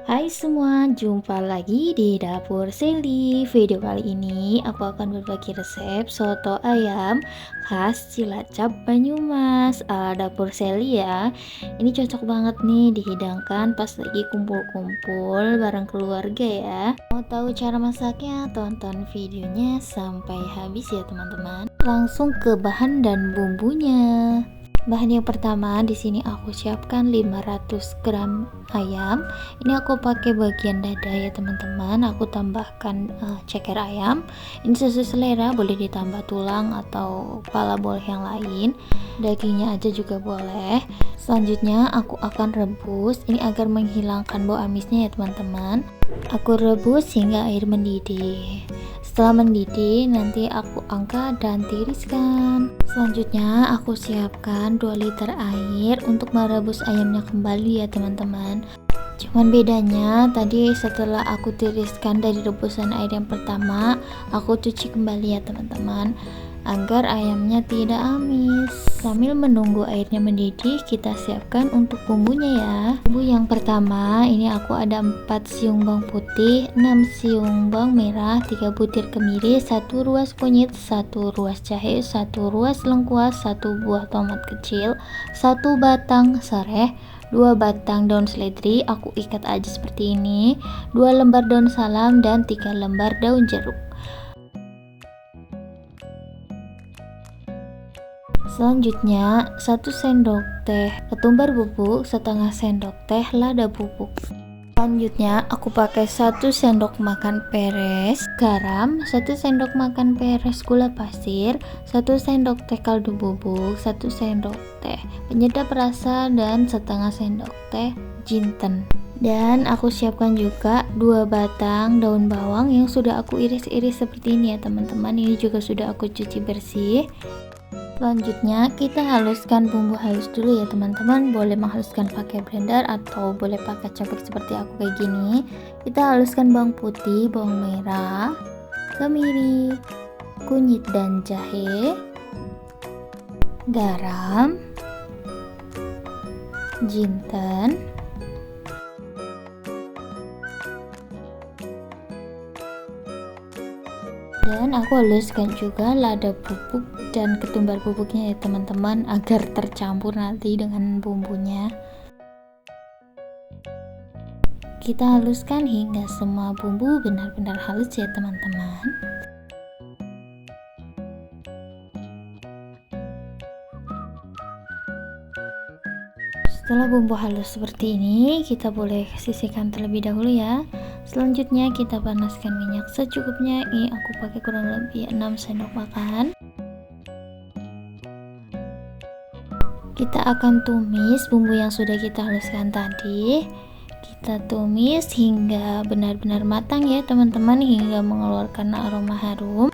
Hai semua, jumpa lagi di Dapur Seli. Video kali ini aku akan berbagi resep soto ayam khas Cilacap, Banyumas ala Dapur Seli ya. Ini cocok banget nih dihidangkan pas lagi kumpul-kumpul bareng keluarga ya. Mau tahu cara masaknya? Tonton videonya sampai habis ya teman-teman. Langsung ke bahan dan bumbunya. Bahan yang pertama di sini aku siapkan 500 gram ayam. Ini aku pakai bagian dada ya teman-teman. Aku tambahkan ceker ayam. Ini sesuai selera, boleh ditambah tulang atau kepala boleh yang lain. Dagingnya aja juga boleh. Selanjutnya aku akan rebus. Ini agar menghilangkan bau amisnya ya teman-teman. Aku rebus hingga air mendidih. Setelah mendidih, nanti aku angkat dan tiriskan. Selanjutnya aku siapkan 2 liter air untuk merebus ayamnya kembali ya teman-teman. Cuman bedanya tadi setelah aku tiriskan dari rebusan air yang pertama, aku cuci kembali ya teman-teman, agar ayamnya tidak amis. Sambil menunggu airnya mendidih, kita siapkan untuk bumbunya ya. Bumbu yang pertama, ini aku ada 4 siung bawang putih, 6 siung bawang merah, 3 butir kemiri, 1 ruas kunyit, 1 ruas jahe, 1 ruas lengkuas, 1 buah tomat kecil, 1 batang sereh, 2 batang daun seledri aku ikat aja seperti ini, 2 lembar daun salam, dan 3 lembar daun jeruk. Selanjutnya 1 sendok teh ketumbar bubuk, setengah sendok teh lada bubuk. Selanjutnya aku pakai 1 sendok makan peres garam, 1 sendok makan peres gula pasir, 1 sendok teh kaldu bubuk, 1 sendok teh penyedap rasa, dan setengah sendok teh jinten. Dan aku siapkan juga 2 batang daun bawang yang sudah aku iris-iris seperti ini ya teman-teman. Ini juga sudah aku cuci bersih. Selanjutnya kita haluskan bumbu halus dulu ya teman-teman. Boleh menghaluskan pakai blender atau boleh pakai cobek seperti aku kayak gini. Kita haluskan bawang putih, bawang merah, kemiri, kunyit dan jahe, garam, jinten, dan aku haluskan juga lada bubuk dan ketumbar bubuknya ya teman-teman, agar tercampur nanti dengan bumbunya. Kita haluskan hingga semua bumbu benar-benar halus ya teman-teman. Setelah bumbu halus seperti ini, kita boleh sisihkan terlebih dahulu ya. Selanjutnya kita panaskan minyak secukupnya. Ini aku pakai kurang lebih 6 sendok makan. Kita akan tumis bumbu yang sudah kita haluskan tadi. Kita tumis hingga benar-benar matang ya teman-teman, hingga mengeluarkan aroma harum.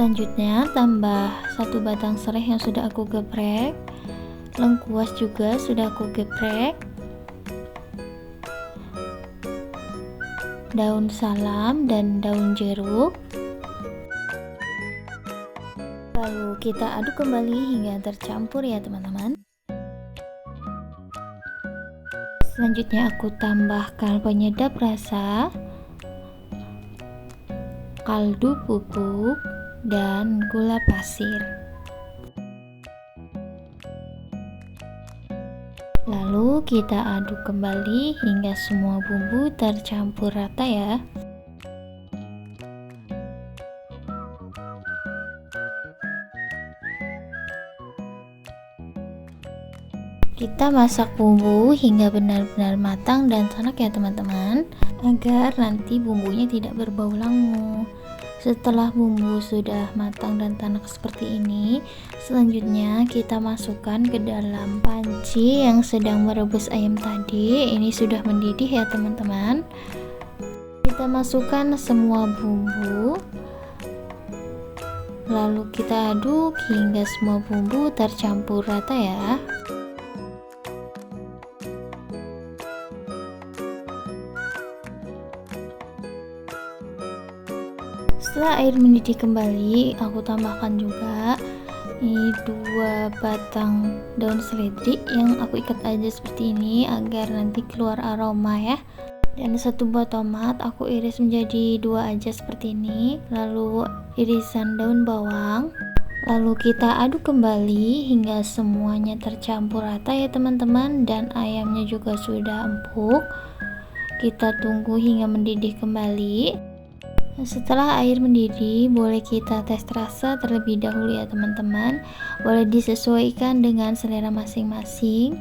Selanjutnya tambah 1 batang serai yang sudah aku geprek, lengkuas juga sudah aku geprek, daun salam dan daun jeruk. Lalu kita aduk kembali hingga tercampur ya teman-teman. Selanjutnya aku tambahkan penyedap rasa, kaldu bubuk, dan gula pasir. Lalu kita aduk kembali hingga semua bumbu tercampur rata ya. Kita masak bumbu hingga benar-benar matang dan tanak ya teman-teman, agar nanti bumbunya tidak berbau langu. Setelah bumbu sudah matang dan tanak seperti ini, selanjutnya kita masukkan ke dalam panci yang sedang merebus ayam tadi. Ini sudah mendidih ya teman-teman. Kita masukkan semua bumbu, Lalu kita aduk hingga semua bumbu tercampur rata ya. Setelah air mendidih kembali, aku tambahkan juga ini 2 batang daun seledri yang aku ikat aja seperti ini agar nanti keluar aroma ya. Dan 1 buah tomat aku iris menjadi 2 aja seperti ini. Lalu irisan daun bawang. Lalu kita aduk kembali hingga semuanya tercampur rata ya teman-teman, dan ayamnya juga sudah empuk. Kita tunggu hingga mendidih kembali. Setelah air mendidih, boleh kita tes rasa terlebih dahulu ya teman-teman. Boleh disesuaikan dengan selera masing-masing.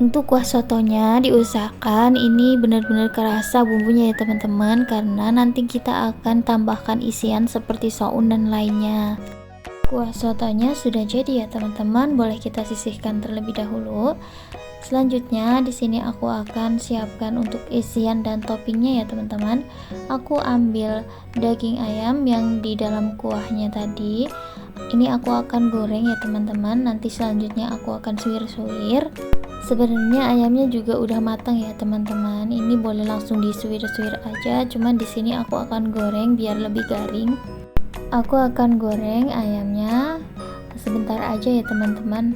Untuk kuah sotonya diusahakan ini benar-benar kerasa bumbunya ya teman-teman, karena nanti kita akan tambahkan isian seperti soun dan lainnya. Kuah sotonya sudah jadi ya teman-teman, boleh kita sisihkan terlebih dahulu. Selanjutnya di sini aku akan siapkan untuk isian dan toppingnya ya teman-teman. Aku ambil daging ayam yang di dalam kuahnya tadi. Ini aku akan goreng ya teman-teman. Nanti selanjutnya aku akan suwir-suwir. Sebenarnya ayamnya juga udah matang ya teman-teman. Ini boleh langsung disuwir-suwir aja. Cuman di sini aku akan goreng biar lebih garing. Aku akan goreng ayamnya sebentar aja ya teman-teman.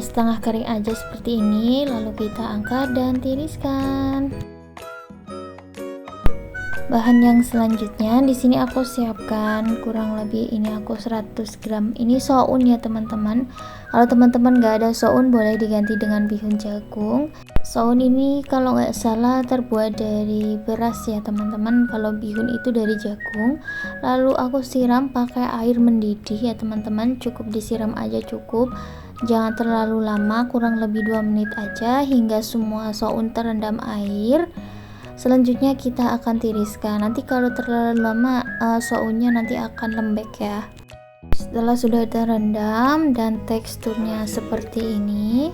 Setengah kering aja seperti ini, lalu kita angkat dan tiriskan. Bahan yang selanjutnya di sini aku siapkan kurang lebih ini aku 100 gram ini soun ya teman-teman. Kalau teman-teman nggak ada soun boleh diganti dengan bihun jagung. Soun ini kalau nggak salah terbuat dari beras ya teman-teman. Kalau bihun itu dari jagung. Lalu aku siram pakai air mendidih ya teman-teman. Cukup disiram aja cukup. Jangan terlalu lama, kurang lebih 2 menit aja hingga semua soun terendam air. Selanjutnya kita akan tiriskan. Nanti kalau terlalu lama sounnya nanti akan lembek ya. Setelah sudah terendam dan teksturnya seperti ini,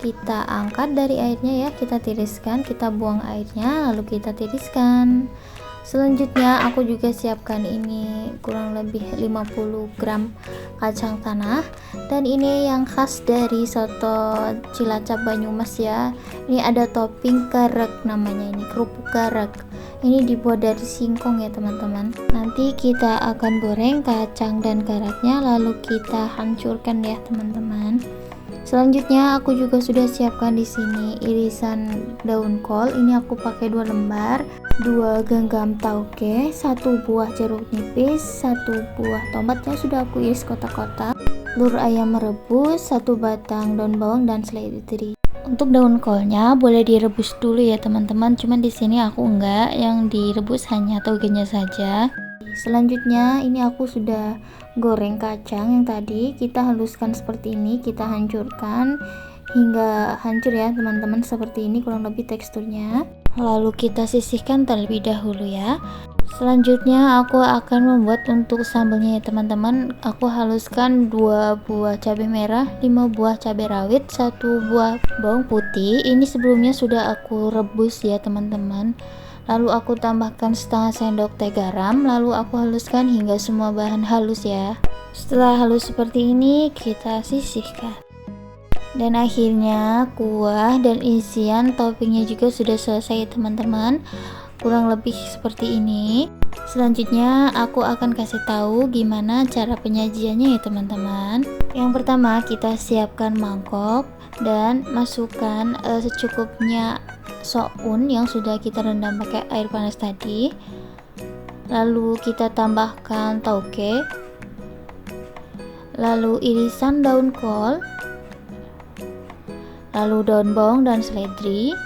kita angkat dari airnya ya, kita tiriskan, kita buang airnya lalu kita tiriskan. Selanjutnya aku juga siapkan ini kurang lebih 50 gram kacang tanah, dan ini yang khas dari soto Cilacap Banyumas ya. Ini ada topping karek namanya, ini kerupuk karek. Ini dibuat dari singkong ya teman-teman. Nanti kita akan goreng kacang dan kareknya lalu kita hancurkan ya teman-teman. Selanjutnya aku juga sudah siapkan di sini irisan daun kol. Ini aku pakai 2 lembar, 2 genggam tauge, 1 buah jeruk nipis, 1 buah tomatnya sudah aku iris kotak-kotak, telur ayam merebus, 1 batang daun bawang dan seledri. Untuk daun kolnya boleh direbus dulu ya teman-teman. Cuman di sini aku enggak, yang direbus hanya taugenya saja. Selanjutnya ini aku sudah goreng kacang yang tadi, kita haluskan seperti ini, kita hancurkan hingga hancur ya teman-teman, seperti ini kurang lebih teksturnya. Lalu kita sisihkan terlebih dahulu ya. Selanjutnya aku akan membuat untuk sambelnya ya teman-teman. Aku haluskan 2 buah cabai merah, 5 buah cabai rawit, 1 buah bawang putih. Ini sebelumnya sudah aku rebus ya teman-teman. Lalu aku tambahkan setengah sendok teh garam, lalu aku haluskan hingga semua bahan halus ya. Setelah halus seperti ini, kita sisihkan. Dan akhirnya kuah dan isian toppingnya juga sudah selesai teman-teman. Kurang lebih seperti ini. Selanjutnya aku akan kasih tahu gimana cara penyajiannya ya teman-teman. Yang pertama kita siapkan mangkok dan masukkan secukupnya soun yang sudah kita rendam pakai air panas tadi. Lalu kita tambahkan tauge, lalu irisan daun kol, lalu daun bawang dan seledri,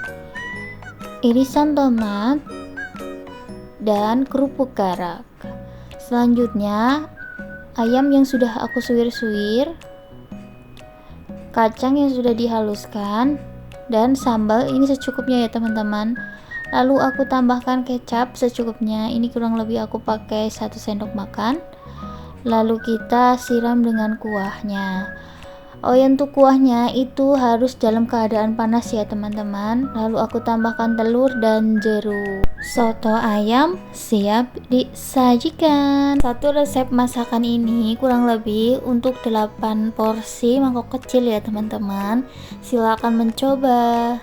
irisan tomat, dan kerupuk karak. Selanjutnya ayam yang sudah aku suwir-suwir, kacang yang sudah dihaluskan, dan sambal ini secukupnya ya teman-teman. Lalu aku tambahkan kecap secukupnya, ini kurang lebih aku pakai 1 sendok makan. Lalu kita siram dengan kuahnya. Oh ya, untuk kuahnya itu harus dalam keadaan panas ya teman-teman. Lalu aku tambahkan telur dan jeruk. Soto ayam siap disajikan. Satu resep masakan ini kurang lebih untuk 8 porsi mangkok kecil ya teman-teman. Silakan mencoba.